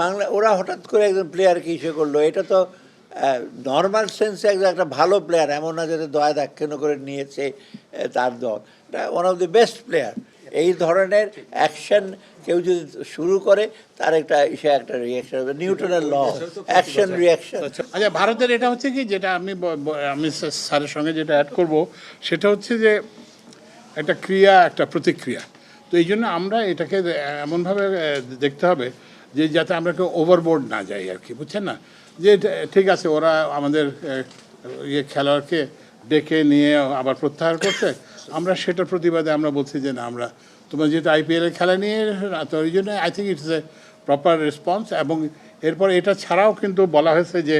বাংলা ওরা হঠাৎ করে একজন প্লেয়ারকে ইসে করলো, এটা তো নর্মাল সেন্সে একটা ভালো প্লেয়ার, এমন না যাতে দয়া দাক্ষিণ্য করে নিয়েছে তার দল। এটা one of the best player. এই ধরনের অ্যাকশন কেউ যদি শুরু করে তার একটা রিয়াকশন হবে, নিউটনের ল, অ্যাকশন রিয়াকশন। আচ্ছা, ভারতের এটা হচ্ছে কি, যেটা আমি স্যারের সঙ্গে যেটা অ্যাড করব, সেটা হচ্ছে যে একটা ক্রিয়া, একটা প্রতিক্রিয়া। তো এই জন্য আমরা এটাকে এমনভাবে দেখতে হবে যে যাতে আমরা কেউ ওভারবোর্ড না যাই আর কি, বুঝছেন না? যে ঠিক আছে, ওরা আমাদের খেলোয়াড়কে ডেকে নিয়ে আবার প্রত্যাহার করছে, আমরা সেটার প্রতিবাদে আমরা বলছি যে না, আমরা তোমরা যেহেতু আইপিএলের খেলা নিয়ে, তো ওই জন্য I think it's a proper response. এবং এরপর এটা ছাড়াও কিন্তু বলা হয়েছে যে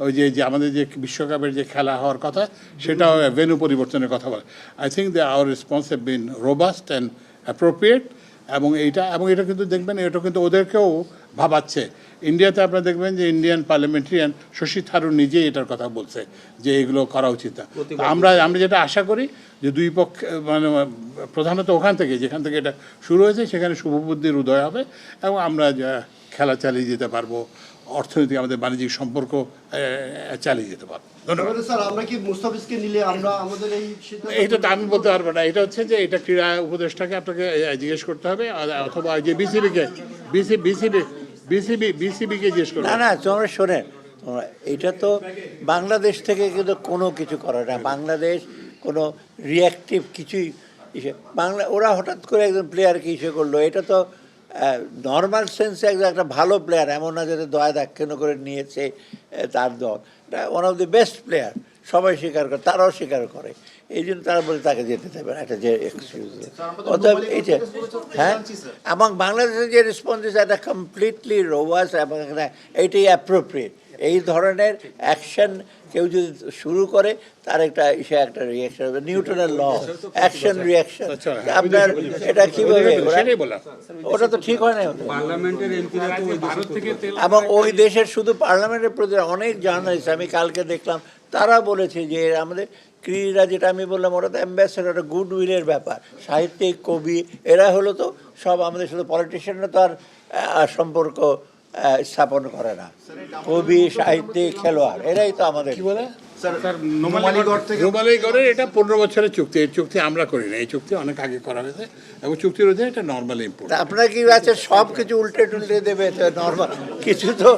ওই যে আমাদের যে বিশ্বকাপের যে খেলা হওয়ার কথা, সেটাও ভেন্যু পরিবর্তনের কথা বলে। I think they our response have been robust and appropriate. এবং এটা কিন্তু দেখবেন, এটা কিন্তু ওদেরকেও ভাবাচ্ছে। ইন্ডিয়াতে আপনারা দেখবেন যে ইন্ডিয়ান পার্লামেন্টারিয়ান শশী থারুর নিজেই এটার কথা বলছে যে এগুলো করা উচিত না। আমরা যেটা আশা করি যে দুই পক্ষ, মানে প্রধানত ওখান থেকে, যেখান থেকে এটা শুরু হয়েছে, সেখানে শুভবুদ্ধির উদয় হবে এবং আমরা খেলা চালিয়ে যেতে পারবো, অর্থনৈতিক আমাদের বাণিজ্যিক সম্পর্ক চালিয়ে যেতে পারবো। ধন্যবাদ স্যার, আমরা কি মুস্তাফিজকে নিলে আমরা আমাদের এই এইটা তো আমি বলতে পারবো না। এটা হচ্ছে যে এটা ক্রীড়া উপদেষ্টাকে আপনাকে জিজ্ঞেস করতে হবে, অথবা যে বিসিবিকে জিজ্ঞেস করবে। না, তোমরা শোনেন, এটা তো বাংলাদেশ থেকে কিন্তু কোনো কিছু করে না। বাংলাদেশ কোনো রিয়াক্টিভ কিছুই ওরা হঠাৎ করে একজন প্লেয়ারকে ইসে করলো, এটা তো নর্মাল সেন্সে একটা ভালো প্লেয়ার, এমন না যাতে দয়া দাক্ষিণ্য করে নিয়েছে তার দল। এটা one of the best player, সবাই স্বীকার করে, তারাও স্বীকার করে। এই জন্য তারা বলে তাকে যেতে দেবে না, একটা যে এক্সকিউজ। অতএব এইটা, হ্যাঁ, এবং বাংলাদেশের যে রেসপন্স এটা কমপ্লিটলি রোবাস এবং এইটাই অ্যাপ্রোপ্রিয়েট। এই ধরনের অ্যাকশন কেউ যদি শুরু করে তার একটা রিয়াকশন হবে, নিউটনের ল, অ্যাকশন রিয়াকশন। আপনার এটা কীভাবে, ওটা তো ঠিক হয় না। এবং ওই দেশের শুধু পার্লামেন্টের প্রতি অনেক জার্নালিস্ট আমি কালকে দেখলাম, তারা বলেছে যে আমাদের ক্রীড়া, যেটা আমি বললাম, ওটা তো অ্যাম্বাসেডর, একটা গুড উইলের ব্যাপার। সাহিত্যিক, কবি, এরা হলো তো সব আমাদের, শুধু পলিটিশিয়ানরা তো আর সম্পর্ক স্থাপন করে না। কবি, সাহিত্যিক, খেলোয়াড়, এরাই তো আমাদের। কি বলে রুমালিগড়ের এটা 15 বছরের চুক্তি। এই চুক্তি আমরা করি না, এই চুক্তি অনেক আগে করা হয়েছে এবং চুক্তির অধীনে এটা নর্মাল ইম্পোর্ট। আপনার কি আছে, সব কিছু উল্টে টুল্টে দেবে নর্মাল কিছু তো